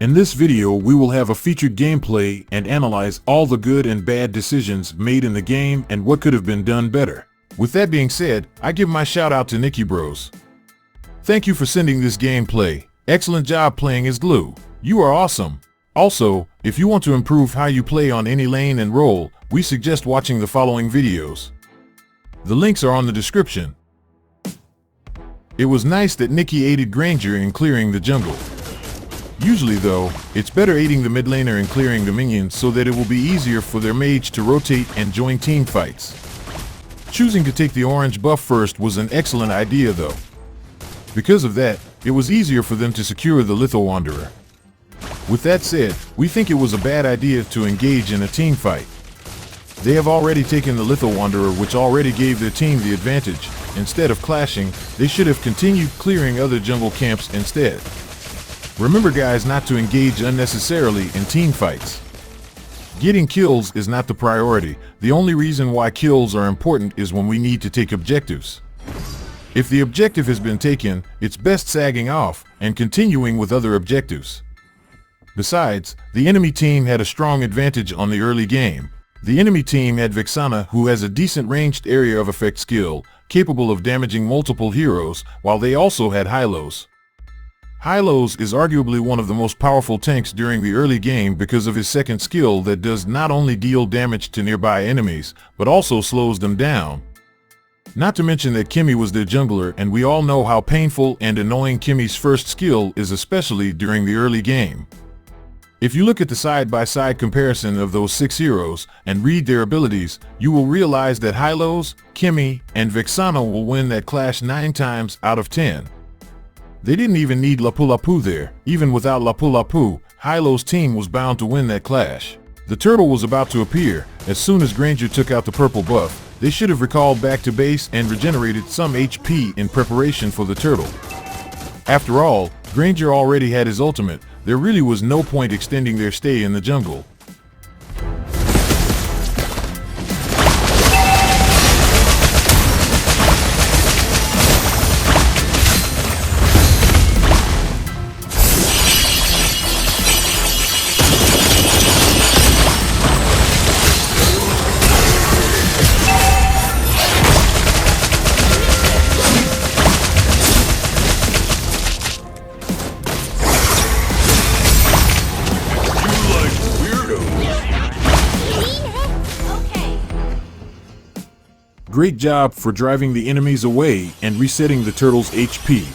In this video, we will have a featured gameplay and analyze all the good and bad decisions made in the game and what could have been done better. With that being said, I give my shout out to NickyBros. Thank you for sending this gameplay. Excellent job playing as Gloo. You are awesome. Also, if you want to improve how you play on any lane and role, we suggest watching the following videos. The links are on the description. It was nice that Nicky aided Granger in clearing the jungle. Usually though, it's better aiding the mid laner in clearing the minions so that it will be easier for their mage to rotate and join team fights. Choosing to take the orange buff first was an excellent idea though. Because of that, it was easier for them to secure the Litho Wanderer. With that said, we think it was a bad idea to engage in a team fight. They have already taken the Litho Wanderer, which already gave their team the advantage. Instead of clashing, they should have continued clearing other jungle camps instead. Remember guys, not to engage unnecessarily in team fights. Getting kills is not the priority. The only reason why kills are important is when we need to take objectives. If the objective has been taken, it's best sagging off and continuing with other objectives. Besides, the enemy team had a strong advantage on the early game. The enemy team had Vexana, who has a decent ranged area of effect skill, capable of damaging multiple heroes, while they also had Hylos. Hylos is arguably one of the most powerful tanks during the early game because of his second skill that does not only deal damage to nearby enemies, but also slows them down. Not to mention that Kimmy was their jungler, and we all know how painful and annoying Kimmy's first skill is, especially during the early game. If you look at the side-by-side comparison of those 6 heroes and read their abilities, you will realize that Hylos, Kimmy, and Vexana will win that clash 9 times out of 10. They didn't even need Lapu Lapu there. Even without Lapu Lapu, Hylos' team was bound to win that clash. The turtle was about to appear. As soon as Granger took out the purple buff, they should have recalled back to base and regenerated some HP in preparation for the turtle. After all, Granger already had his ultimate. There really was no point extending their stay in the jungle. Great job for driving the enemies away and resetting the turtle's HP.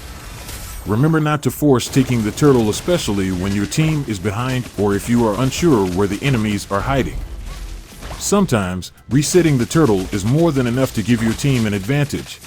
Remember not to force taking the turtle, especially when your team is behind or if you are unsure where the enemies are hiding. Sometimes, resetting the turtle is more than enough to give your team an advantage.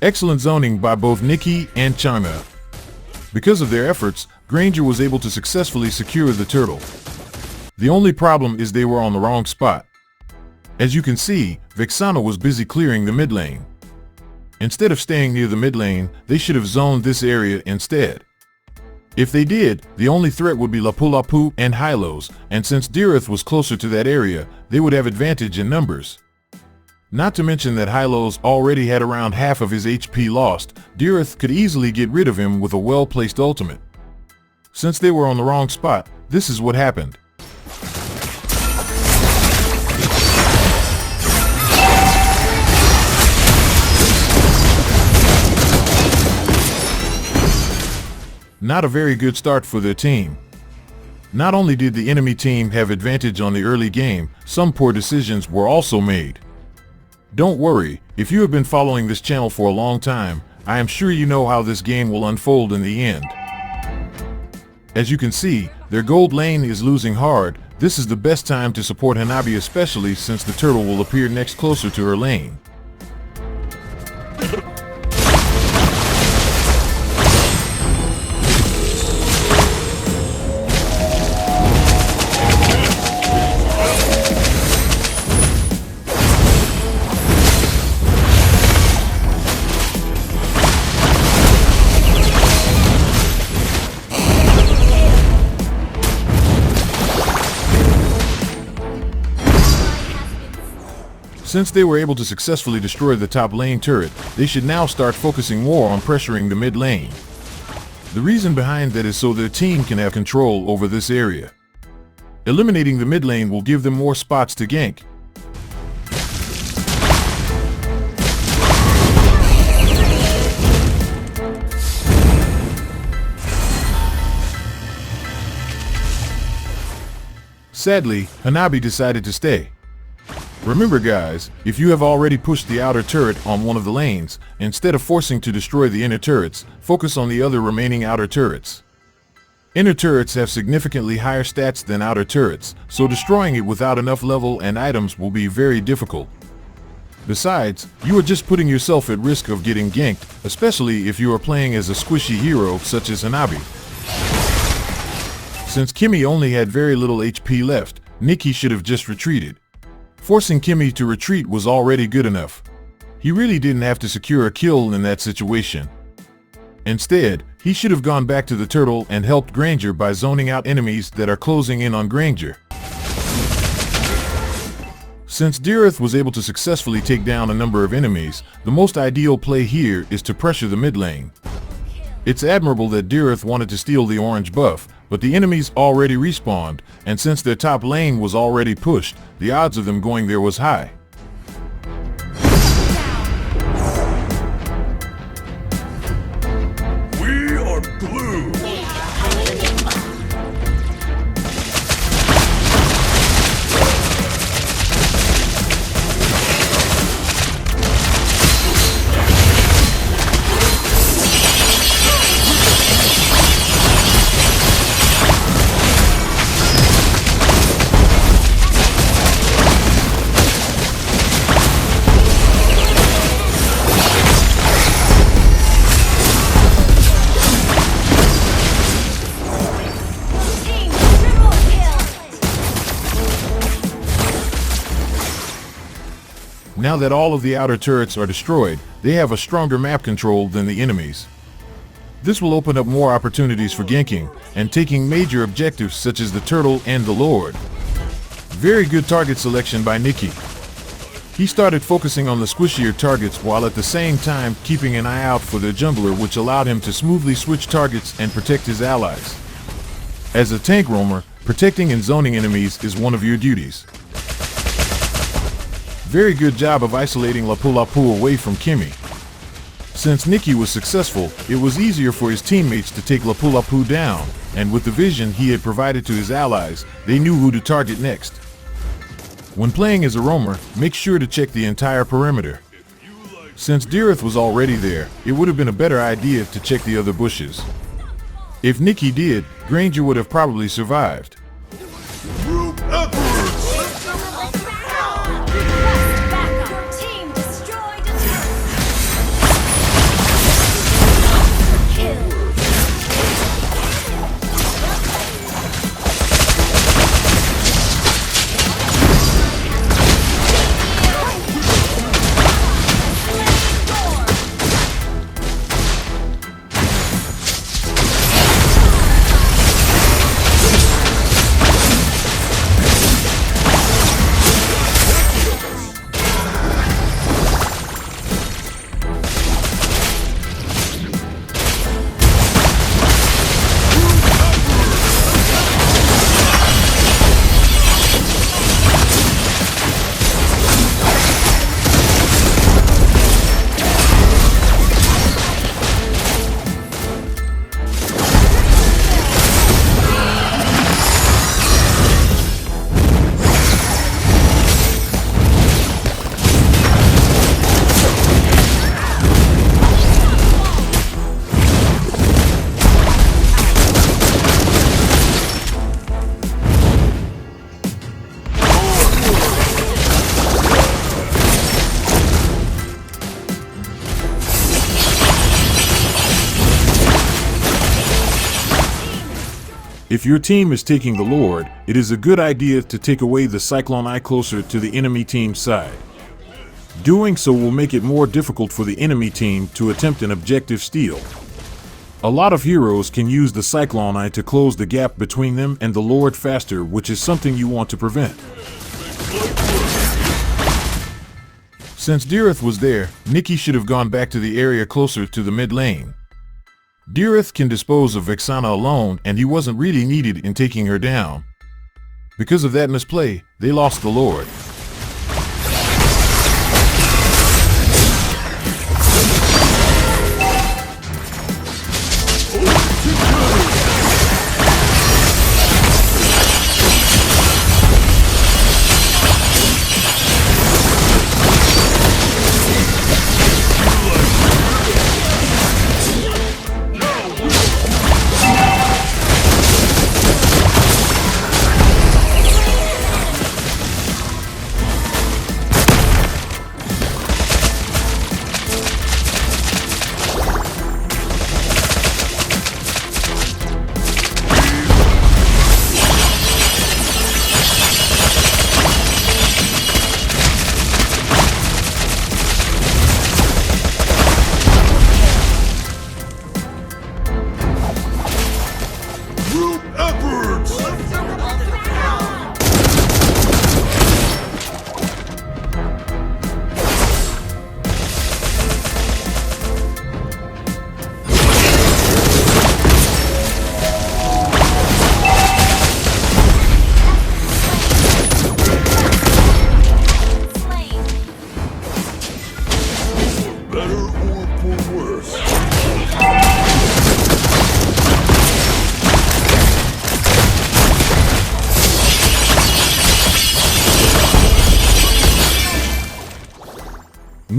Excellent zoning by both Nicky and China. Because of their efforts, Granger was able to successfully secure the turtle. The only problem is they were on the wrong spot. As you can see, Vexana was busy clearing the mid lane. Instead of staying near the mid lane, they should have zoned this area instead. If they did, the only threat would be Lapu Lapu and Hylos, and since Dirith was closer to that area, they would have advantage in numbers. Not to mention that Hylos already had around half of his HP lost. Dirith could easily get rid of him with a well-placed ultimate. Since they were on the wrong spot, this is what happened. Not a very good start for their team. Not only did the enemy team have advantage on the early game, some poor decisions were also made. Don't worry, if you have been following this channel for a long time, I am sure you know how this game will unfold in the end. As you can see, their gold lane is losing hard. This is the best time to support Hanabi, especially since the turtle will appear next closer to her lane. Since they were able to successfully destroy the top lane turret, they should now start focusing more on pressuring the mid lane. The reason behind that is so their team can have control over this area. Eliminating the mid lane will give them more spots to gank. Sadly, Hanabi decided to stay. Remember guys, if you have already pushed the outer turret on one of the lanes, instead of forcing to destroy the inner turrets, focus on the other remaining outer turrets. Inner turrets have significantly higher stats than outer turrets, so destroying it without enough level and items will be very difficult. Besides, you are just putting yourself at risk of getting ganked, especially if you are playing as a squishy hero such as Hanabi. Since Kimmy only had very little HP left, Nicky should have just retreated. Forcing Kimmy to retreat was already good enough. He really didn't have to secure a kill in that situation. Instead, he should have gone back to the turtle and helped Granger by zoning out enemies that are closing in on Granger. Since Dirith was able to successfully take down a number of enemies, the most ideal play here is to pressure the mid lane. It's admirable that Dirith wanted to steal the orange buff, but the enemies already respawned, and since their top lane was already pushed, the odds of them going there was high. We are Gloo. Now that all of the outer turrets are destroyed, they have a stronger map control than the enemies. This will open up more opportunities for ganking and taking major objectives such as the turtle and the lord. Very good target selection by Nicky. He started focusing on the squishier targets while at the same time keeping an eye out for the jungler, which allowed him to smoothly switch targets and protect his allies. As a tank roamer, protecting and zoning enemies is one of your duties. Very good job of isolating Lapu Lapu away from Kimmy. Since Nicky was successful, it was easier for his teammates to take Lapu Lapu down, and with the vision he had provided to his allies, they knew who to target next. When playing as a roamer, make sure to check the entire perimeter. Since Dirith was already there, it would have been a better idea to check the other bushes. If Nicky did, Granger would have probably survived. If your team is taking the Lord, it is a good idea to take away the Cyclone Eye closer to the enemy team's side. Doing so will make it more difficult for the enemy team to attempt an objective steal. A lot of heroes can use the Cyclone Eye to close the gap between them and the Lord faster, which is something you want to prevent. Since Deereth was there, Nicky should have gone back to the area closer to the mid lane. Deereth can dispose of Vexana alone, and he wasn't really needed in taking her down. Because of that misplay, they lost the Lord.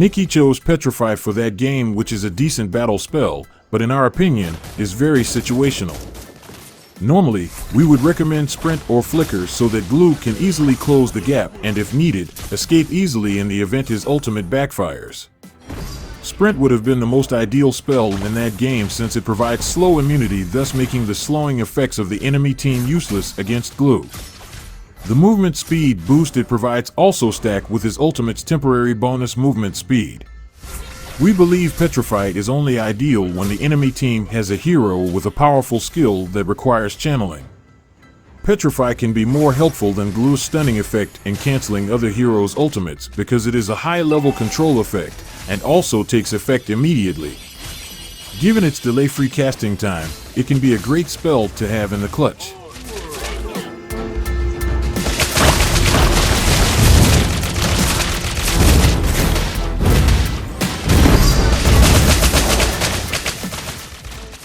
Nicky chose Petrify for that game, which is a decent battle spell, but in our opinion, is very situational. Normally, we would recommend Sprint or Flicker so that Gloo can easily close the gap and, if needed, escape easily in the event his ultimate backfires. Sprint would have been the most ideal spell in that game since it provides slow immunity, thus making the slowing effects of the enemy team useless against Gloo. The movement speed boost it provides also stack with his ultimate's temporary bonus movement speed. We believe Petrify is only ideal when the enemy team has a hero with a powerful skill that requires channeling. Petrify can be more helpful than Gloo's stunning effect in canceling other heroes' ultimates because it is a high-level control effect and also takes effect immediately. Given its delay-free casting time, it can be a great spell to have in the clutch.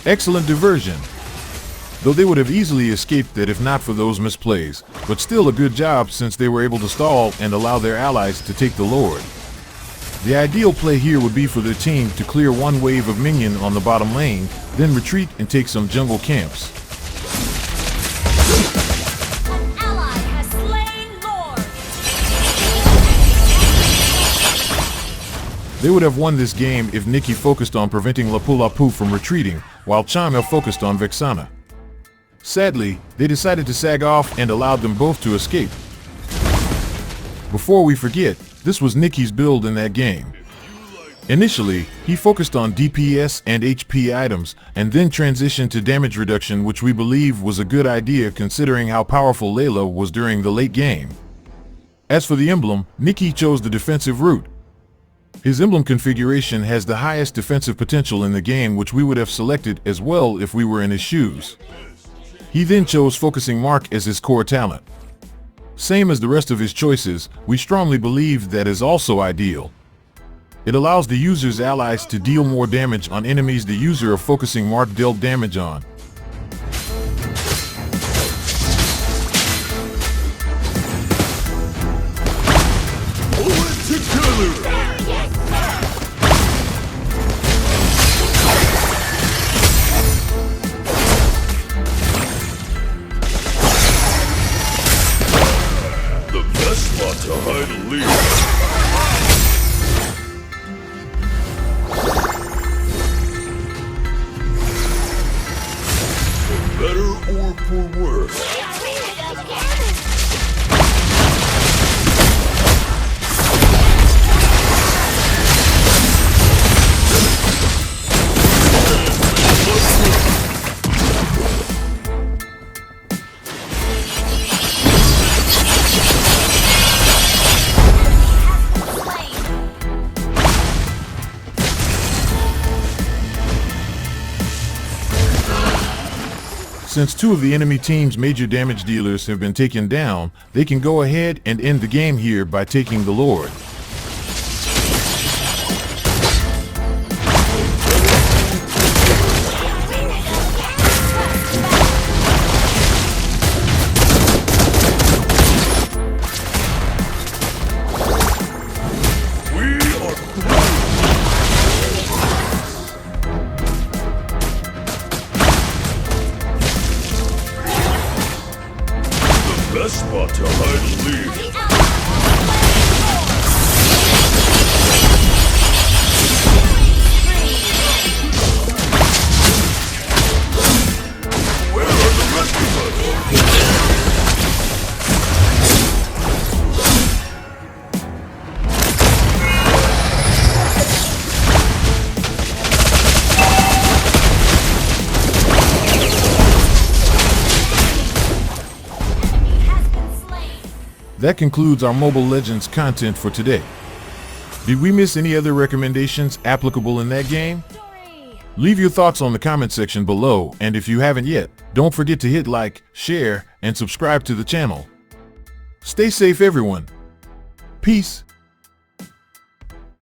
Excellent diversion, though they would have easily escaped that if not for those misplays, but still a good job since they were able to stall and allow their allies to take the Lord. The ideal play here would be for their team to clear one wave of minion on the bottom lane, then retreat and take some jungle camps. An ally has slain Lord. They would have won this game if Nicky focused on preventing Lapu Lapu from retreating, while Chama focused on Vexana. Sadly, they decided to sag off and allowed them both to escape. Before we forget, this was Nicky's build in that game. Initially, he focused on DPS and HP items, and then transitioned to damage reduction, which we believe was a good idea considering how powerful Layla was during the late game. As for the emblem, Nicky chose the defensive route. His emblem configuration has the highest defensive potential in the game, which we would have selected as well if we were in his shoes. He then chose Focusing Mark as his core talent. Same as the rest of his choices, we strongly believe that is also ideal. It allows the user's allies to deal more damage on enemies the user of Focusing Mark dealt damage on. Pull it together! Spot to hide a lead. For better or for worse. Since 2 of the enemy team's major damage dealers have been taken down, they can go ahead and end the game here by taking the Lord. Best spot to hide and leave. Where are the rest of us? That concludes our Mobile Legends content for today. Did we miss any other recommendations applicable in that game? Leave your thoughts on the comment section below, and if you haven't yet, don't forget to hit like, share, and subscribe to the channel. Stay safe everyone. Peace.